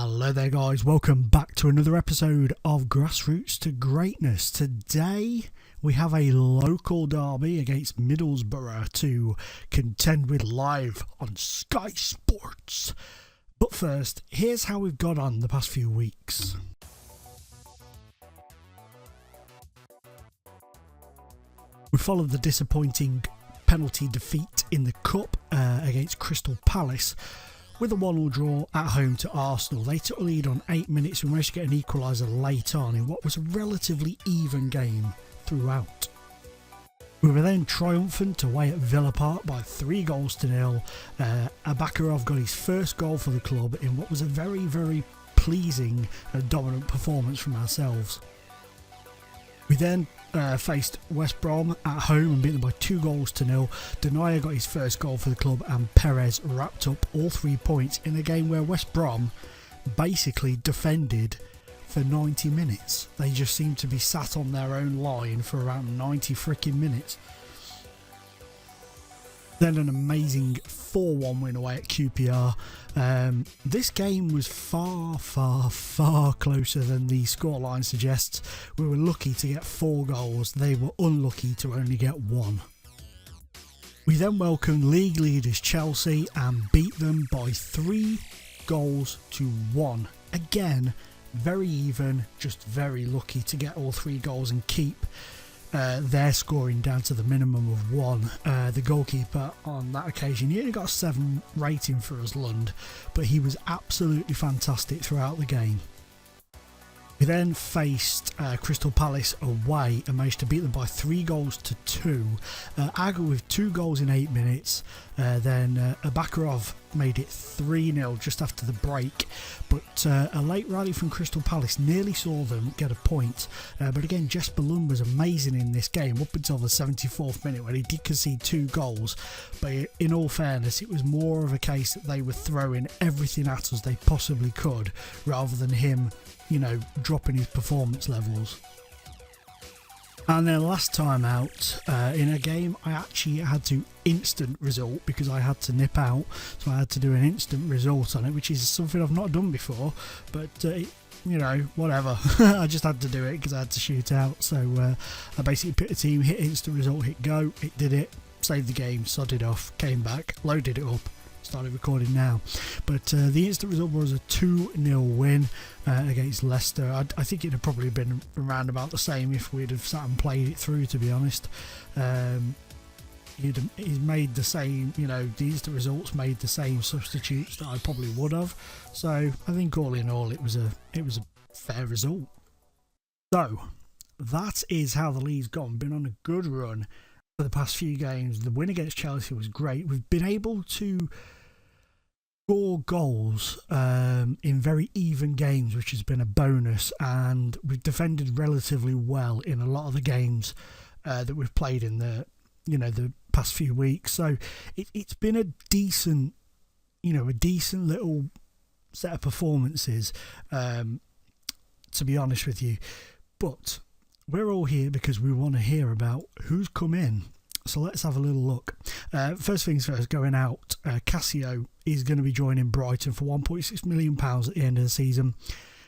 Hello there guys, welcome back to another episode of Grassroots to Greatness. Today we have a local derby against Middlesbrough to contend with live on Sky Sports. But first, here's how we've got on the past few weeks. We followed the disappointing penalty defeat in the Cup against Crystal Palace with a 1-1 draw at home to Arsenal. They took the lead on 8 minutes and managed to get an equaliser late on in what was a relatively even game throughout. We were then triumphant away at Villa Park by 3-0. Abakarov got his first goal for the club in what was a very, very pleasing and dominant performance from ourselves. We then faced West Brom at home and beat them by 2-0. Denier got his first goal for the club and Perez wrapped up all 3 points in a game where West Brom basically defended for 90 minutes. They just seemed to be sat on their own line for around 90 freaking minutes. Then an amazing 4-1 win away at QPR. This game was far closer than the scoreline suggests. We were lucky to get 4 goals. They were unlucky to only get 1. We then welcomed league leaders Chelsea and beat them by 3-1. Again, very even, just very lucky to get all 3 goals and keep their scoring down to the minimum of 1. The goalkeeper on that occasion, he only got a 7 rating for us, Lund, but he was absolutely fantastic throughout the game. We then faced Crystal Palace away and managed to beat them by 3-2. Aga with 2 goals in 8 minutes. Then Abakarov made it 3-0 just after the break. But a late rally from Crystal Palace nearly saw them get a point. But again, Jesper Lund was amazing in this game up until the 74th minute when he did concede 2 goals. But in all fairness, it was more of a case that they were throwing everything at us they possibly could rather than him, dropping his performance levels. And then last time out, in a game I actually had to instant result because I had to nip out, so I had to do an instant result on it, which is something I've not done before, but whatever. I just had to do it because I had to shoot out. So I basically picked a team, hit instant result, hit go, it did it, saved the game, sodded off, came back, loaded it up, started recording now. But the instant result was a 2-0 win against Leicester. I think it'd have probably been around about the same if we'd have sat and played it through, to be honest. He's made the same, the instant results made the same substitutes that I probably would have. So I think all in all it was a fair result. So that is how the league's gone. Been on a good run for the past few games. The win against Chelsea was great. We've been able to score goals in very even games, which has been a bonus, and we've defended relatively well in a lot of the games that we've played in the past few weeks. So it's been a decent little set of performances, to be honest with you. But we're all here because we want to hear about who's come in. So let's have a little look. First things first, going out, Cassio is going to be joining Brighton for £1.6 million at the end of the season.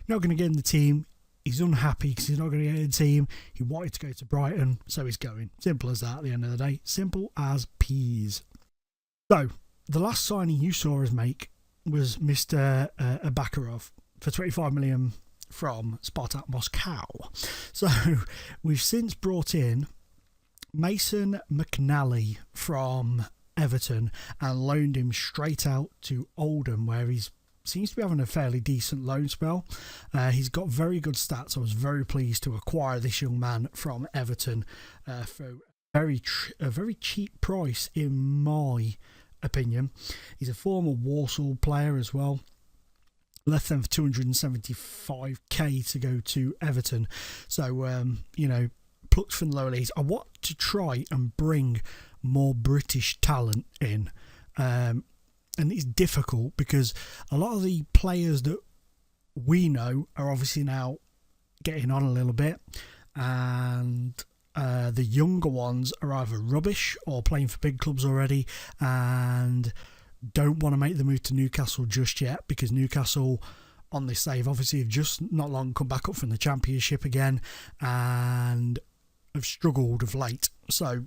Not going to get in the team. He's unhappy because he's not going to get in the team. He wanted to go to Brighton, so he's going. Simple as that at the end of the day. Simple as peas. So, the last signing you saw us make was Mr. Abakarov for £25 million from Spartak Moscow. So, we've since brought in Mason McNally from Everton and loaned him straight out to Oldham, where he seems to be having a fairly decent loan spell. He's got very good stats. I was very pleased to acquire this young man from Everton for a very cheap price, in my opinion. He's a former Walsall player as well. Left them for 275k to go to Everton. So, plucked from the lower leagues. I want to try and bring more British talent in. And it's difficult because a lot of the players that we know are obviously now getting on a little bit, and the younger ones are either rubbish or playing for big clubs already and don't want to make the move to Newcastle just yet, because Newcastle on this save. Obviously, have just not long come back up from the Championship again and have struggled of late. So,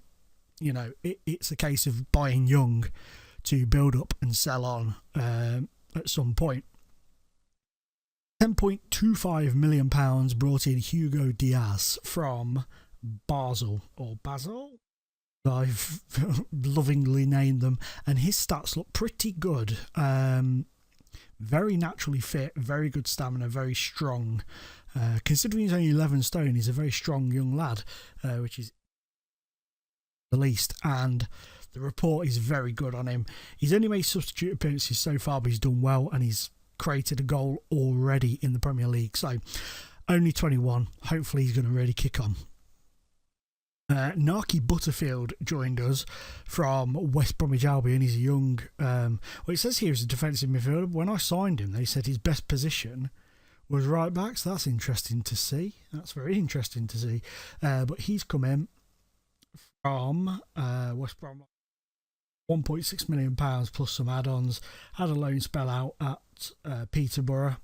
you know, it's a case of buying young to build up and sell on at some point. £10.25 million brought in Hugo Diaz from Basel. I've lovingly named them, and his stats look pretty good. Very naturally fit, very good stamina, very strong. Considering he's only 11 stone, he's a very strong young lad, which is the least. And the report is very good on him. He's only made substitute appearances so far, but he's done well, and he's created a goal already in the Premier League. So only 21. Hopefully he's going to really kick on. Naki Butterfield joined us from West Bromwich Albion. He's a young, well, it says here he's a defensive midfielder. When I signed him, they said his best position was right back, so that's interesting to see. That's very interesting to see. But he's come in from West Bromwich, £1.6 million plus some add-ons. Had a loan spell out at Peterborough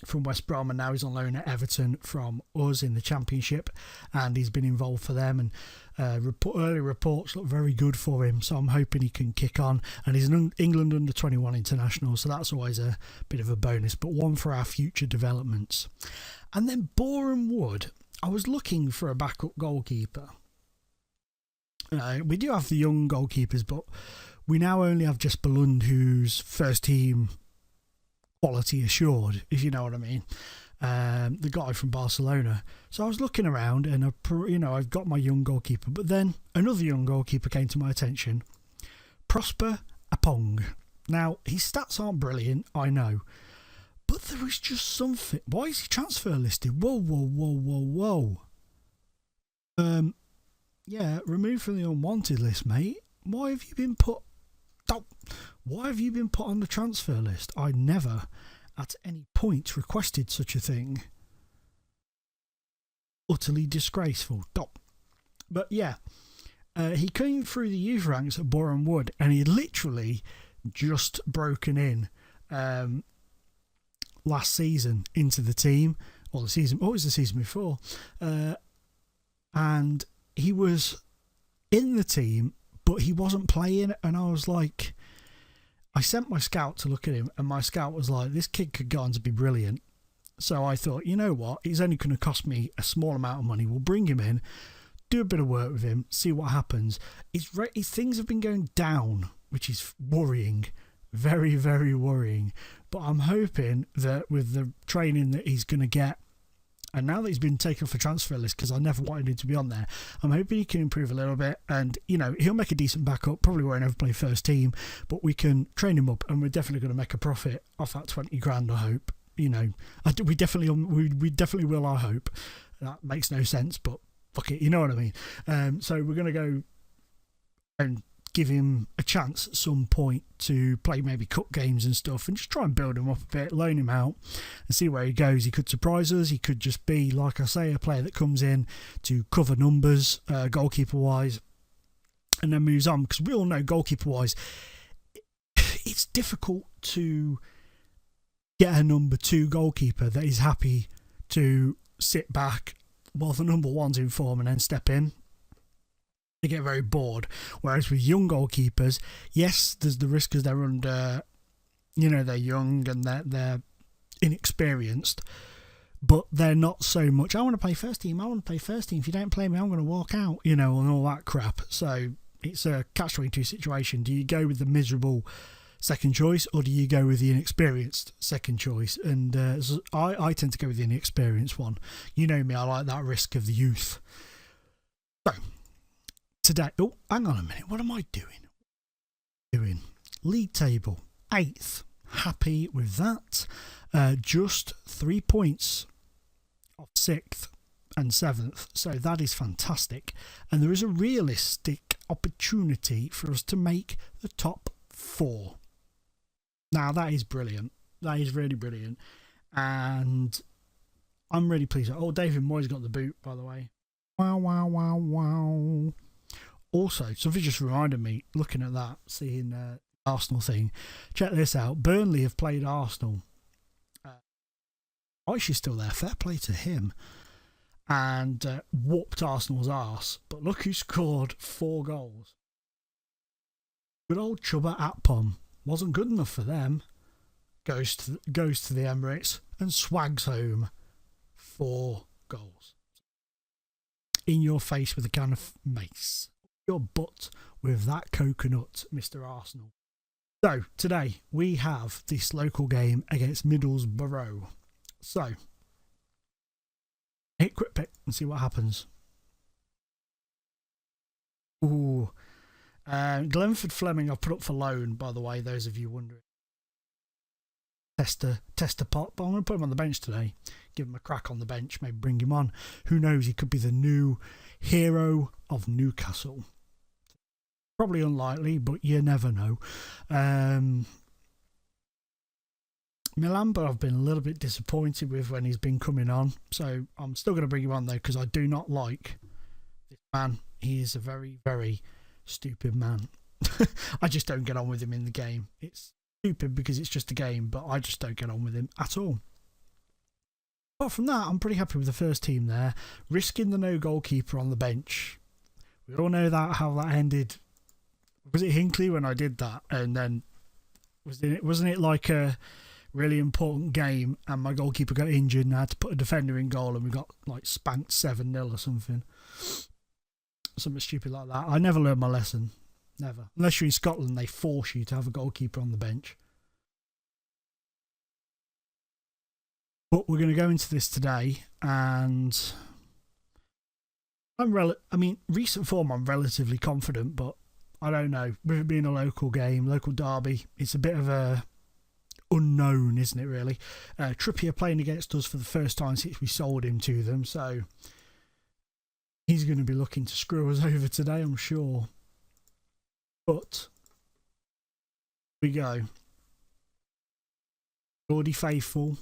from West Brom, and now he's on loan at Everton from us in the Championship, and he's been involved for them, and early reports look very good for him, so I'm hoping he can kick on. And he's an England under-21 international, so that's always a bit of a bonus, but one for our future developments. And then Boreham Wood, I was looking for a backup goalkeeper. We do have the young goalkeepers, but we now only have Jesper Lund, who's first team quality assured, if you know what I mean. The guy from Barcelona. So I was looking around, and I've got my young goalkeeper, but then another young goalkeeper came to my attention, Prosper Apong. Now his stats aren't brilliant, I know, but there is just something. Why is he transfer listed? Whoa. Yeah, removed from the unwanted list, mate. Why have you been put on the transfer list? I never at any point requested such a thing. Utterly disgraceful. But yeah, he came through the youth ranks at Boreham Wood, and he literally just broken in last season into the team, or it was the season before, and he was in the team, but he wasn't playing, and I was like, I sent my scout to look at him, and my scout was like, this kid could go on to be brilliant. So I thought, you know what, he's only going to cost me a small amount of money. We'll bring him in, do a bit of work with him, see what happens. His things have been going down, which is worrying, very, very worrying. But I'm hoping that with the training that he's going to get, and now that he's been taken off the transfer list, because I never wanted him to be on there, I'm hoping he can improve a little bit. And, you know, he'll make a decent backup. Probably won't ever play first team, but we can train him up, and we're definitely going to make a profit off that 20 grand, I hope. You know, we definitely will, I hope. That makes no sense, but fuck it, you know what I mean. So we're going to go and give him a chance at some point to play maybe cup games and stuff, and just try and build him up a bit, loan him out and see where he goes. He could surprise us. He could just be, like I say, a player that comes in to cover numbers, goalkeeper wise, and then moves on, because we all know goalkeeper wise it's difficult to get a number 2 goalkeeper that is happy to sit back while the number 1's in form and then step in. They get very bored. Whereas with young goalkeepers, yes, there's the risk because they're under, they're young and they're inexperienced, but they're not so much, I want to play first team. If you don't play me, I'm going to walk out, and all that crap. So it's a catch-22 situation. Do you go with the miserable second choice, or do you go with the inexperienced second choice? And I tend to go with the inexperienced one. You know me, I like that risk of the youth. So today, hang on a minute, what am I doing? League table, 8th. Happy with that. Just 3 points off 6th and 7th. So that is fantastic. And there is a realistic opportunity for us to make the top 4. Now that is brilliant. That is really brilliant. And I'm really pleased. Oh, David Moyes got the boot, by the way. Wow. Also, something just reminded me, looking at that, seeing Arsenal thing. Check this out. Burnley have played Arsenal She's still there. Fair play to him. And whooped Arsenal's arse. But look who scored 4 goals. Good old Chuba Atpom. Wasn't good enough for them. Goes to the Emirates and swags home 4 goals. In your face with a can of mace. Your butt with that coconut, Mr. Arsenal. So, today we have this local game against Middlesbrough. So, hit quick pick and see what happens. Ooh. Glenford Fleming I've put up for loan, by the way, those of you wondering. Tester pot, but I'm going to put him on the bench today. Give him a crack on the bench, maybe bring him on. Who knows, he could be the new hero of Newcastle. Probably unlikely, but you never know. Milamba I've been a little bit disappointed with when he's been coming on, so I'm still going to bring him on though, because I do not like this man. He is a very, very stupid man. I just don't get on with him in the game. It's stupid because it's just a game, but I just don't get on with him at all. Apart from that, I'm pretty happy with the first team there. Risking the no goalkeeper on the bench. We all know that how that ended. Was it Hinckley when I did that? And then wasn't it like a really important game and my goalkeeper got injured and I had to put a defender in goal and we got like spanked 7-0 or something. Something stupid like that. I never learned my lesson. Never. Unless you're in Scotland, they force you to have a goalkeeper on the bench. But we're going to go into this today, and recent form I'm relatively confident, but I don't know. With it being a local game, local derby, it's a bit of a unknown, isn't it, really? Trippier playing against us for the first time since we sold him to them, so he's going to be looking to screw us over today, I'm sure. But we go. Lordy Faithful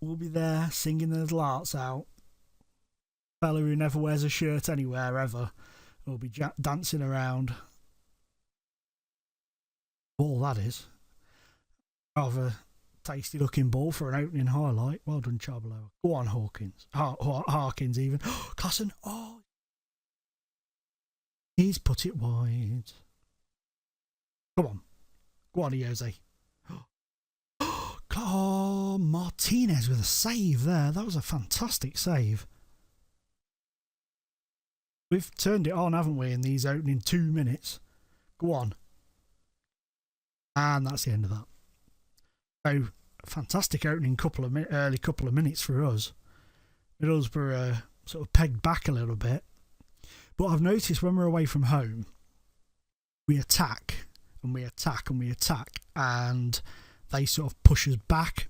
will be there singing their hearts out. Fella who never wears a shirt anywhere ever will be dancing around. All that is. Rather tasty looking ball for an opening highlight. Well done, Charbello. Go on, Hawkins. Harkins even. Classen. Oh, he's put it wide. Come on. Go on, Jose. Oh, Martinez with a save there. That was a fantastic save. We've turned it on, haven't we, in these opening 2 minutes. Go on. And that's the end of that. So, fantastic opening early couple of minutes for us. Middlesbrough sort of pegged back a little bit. But I've noticed when we're away from home, we attack and we attack and we attack, and they sort of push us back.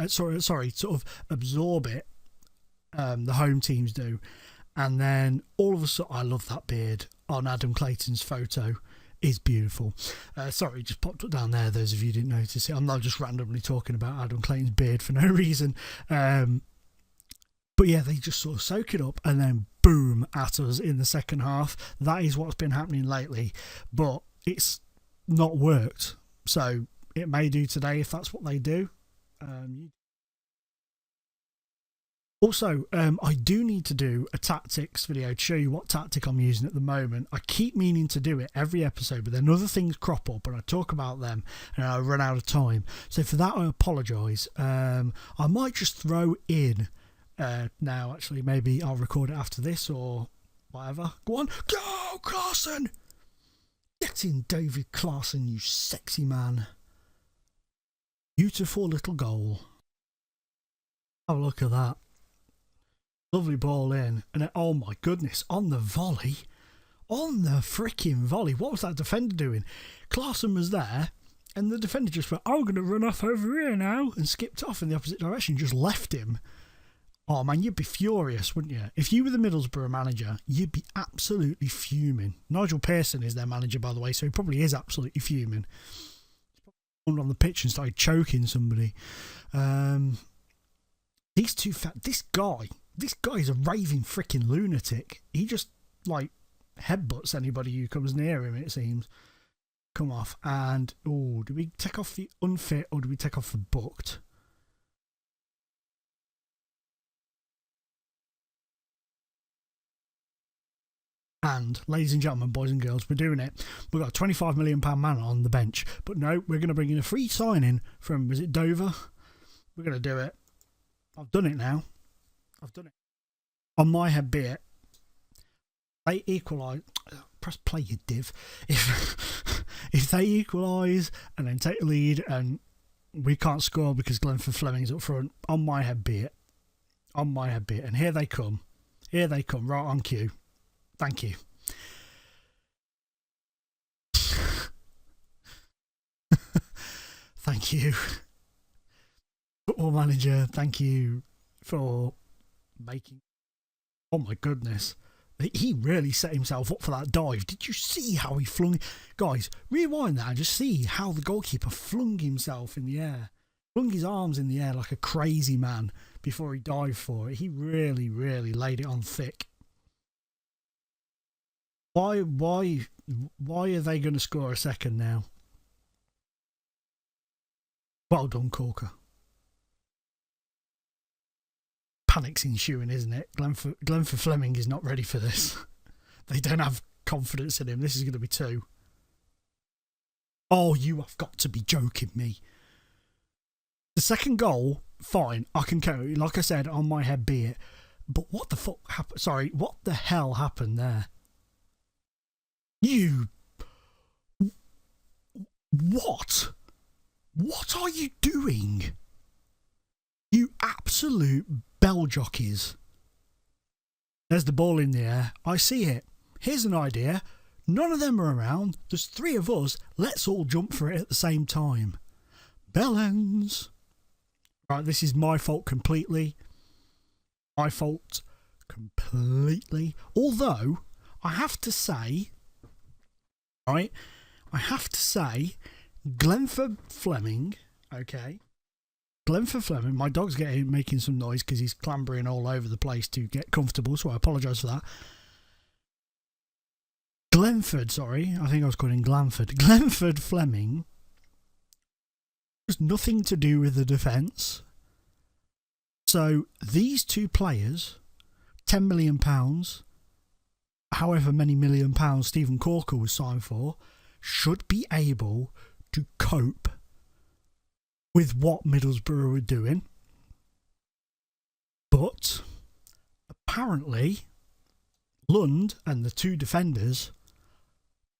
Sort of absorb it. The home teams do. And then all of a sudden, I love that beard on Adam Clayton's photo. Is beautiful. Sorry, just popped it down there. Those of you who didn't notice it. I'm not just randomly talking about Adam Clayton's beard for no reason. But yeah, they just sort of soak it up and then boom at us in the second half. That is what's been happening lately. But it's not worked. So it may do today if that's what they do. Also, I do need to do a tactics video to show you what tactic I'm using at the moment. I keep meaning to do it every episode, but then other things crop up and I talk about them and I run out of time. So for that, I apologise. I might just throw in now, actually. Maybe I'll record it after this or whatever. Go on. Go, Classen! Get in, David Classen, you sexy man. Beautiful little goal. Have a look at that. Lovely ball in, and oh my goodness, on the volley, on the freaking volley. What was that defender doing? Classen was there, and the defender just went, I'm going to run off over here now, and skipped off in the opposite direction, just left him. Oh man, you'd be furious, wouldn't you? If you were the Middlesbrough manager, you'd be absolutely fuming. Nigel Pearson is their manager, by the way, so he probably is absolutely fuming. He's on the pitch and started choking somebody. These two this guy is a raving freaking lunatic. He just, like, headbutts anybody who comes near him, it seems. Come off. And, do we take off the unfit or do we take off the booked? And ladies and gentlemen, boys and girls, we're doing it. We've got a £25 million man on the bench. But no, we're going to bring in a free signing from, was it Dover? We're going to do it. I've done it now. I've done it. On my head be it. They equalise. Press play, you div. If they equalise and then take the lead and we can't score because Glenford Fleming's up front, on my head be it. On my head be it. And here they come. Here they come, right on cue. Thank you. Thank you. Football manager, thank you for making... Oh my goodness. He really set himself up for that dive. Did you see how he flung... Guys, rewind that and just see how the goalkeeper flung himself in the air. Flung his arms in the air like a crazy man before he dived for it. He really, really laid it on thick. Why are they going to score a second now? Well done, Corker. Panic's ensuing, isn't it? Glenford Fleming is not ready for this. They don't have confidence in him. This is going to be 2. Oh, you have got to be joking me. The second goal, fine, I can carry. Like I said, on my head be it. But what the fuck happened? Sorry, what the hell happened there? You... What? What are you doing? You absolute bell jockeys. There's the ball in the air. I see it. Here's an idea. None of them are around. There's 3 of us. Let's all jump for it at the same time. Bellends. Right, this is my fault completely. My fault completely. Although, I have to say... Right, I have to say, Glenford Fleming, okay, Glenford Fleming, my dog's making some noise because he's clambering all over the place to get comfortable, so I apologise for that. Glenford, sorry, I think I was calling Glanford. Glenford Fleming has nothing to do with the defence. So these 2 players, £10 million, however many £1 million Stephen Corker was signed for, should be able to cope with what Middlesbrough were doing. But apparently Lund and the 2 defenders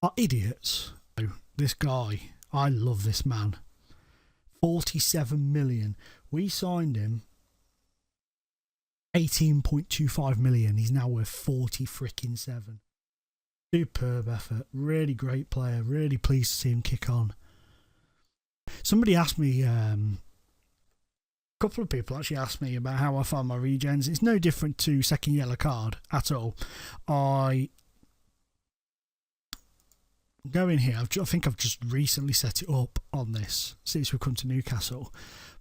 are idiots. This guy, I love this man. 47 million. We signed him 18.25 million. He's now worth 40-7. Superb effort. Really great player. Really pleased to see him kick on. Somebody asked me, a couple of people actually asked me about how I find my regens. It's no different to second yellow card at all. I go in here. I think I've just recently set it up on this since we've come to Newcastle.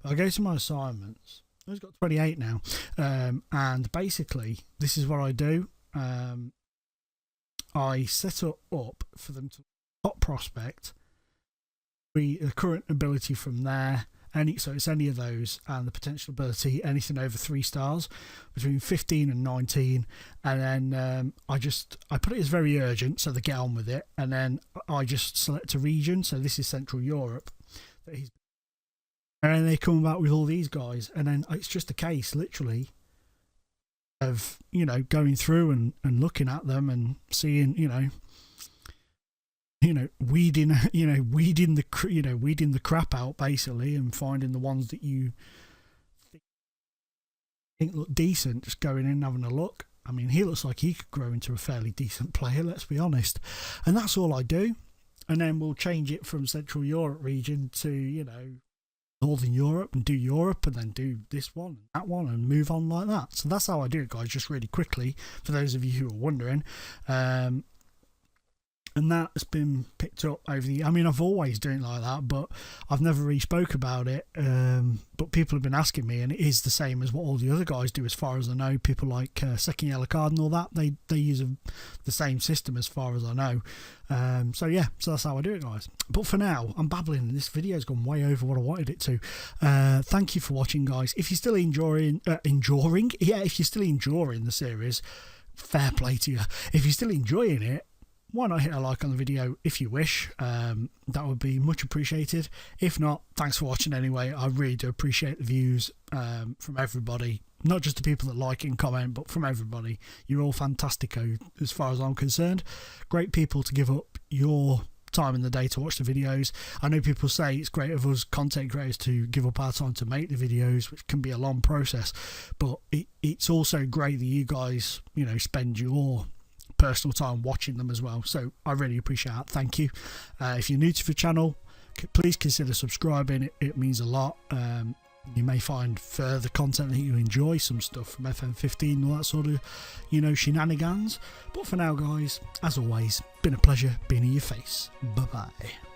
But I go to my assignments. I've got 28 now, and basically this is what I do. I set it up for them to top prospect, the current ability from there, so it's any of those, and the potential ability anything over 3 stars between 15 and 19, and then I put it as very urgent so they get on with it, and then I just select a region. So this is Central Europe that he's. And then they come back with all these guys, and then it's just a case, literally, of, you know, going through and looking at them and seeing, weeding the crap out basically, and finding the ones that you think look decent. Just going in and having a look. I mean, he looks like he could grow into a fairly decent player. Let's be honest, and that's all I do. And then we'll change it from Central Europe region to Northern Europe, and do Europe, and then do this one and that one, and move on like that. So that's how I do it, guys, just really quickly, for those of you who are wondering. And that has been picked up over the... I mean, I've always done it like that, but I've never really spoke about it. But people have been asking me, and it is the same as what all the other guys do, as far as I know. People like Second Yellow Card and all that, they use the same system as far as I know. So yeah, so that's how I do it, guys. But for now, I'm babbling, and this video's gone way over what I wanted it to. Thank you for watching, guys. If you're still enjoying the series, fair play to you. If you're still enjoying it, why not hit a like on the video if you wish? That would be much appreciated. If not, thanks for watching anyway. I really do appreciate the views from everybody, not just the people that like and comment, but from everybody. You're all fantastico as far as I'm concerned. Great people to give up your time in the day to watch the videos. I know people say it's great of us content creators to give up our time to make the videos, which can be a long process, but it's also great that you guys, you know, spend your personal time watching them as well. So I really appreciate that. Thank you. If you're new to the channel, please consider subscribing. It means a lot. You may find further content that you enjoy, some stuff from FM15 and all that sort of, you know, shenanigans. But for now, guys, as always, been a pleasure being in your face. Bye bye.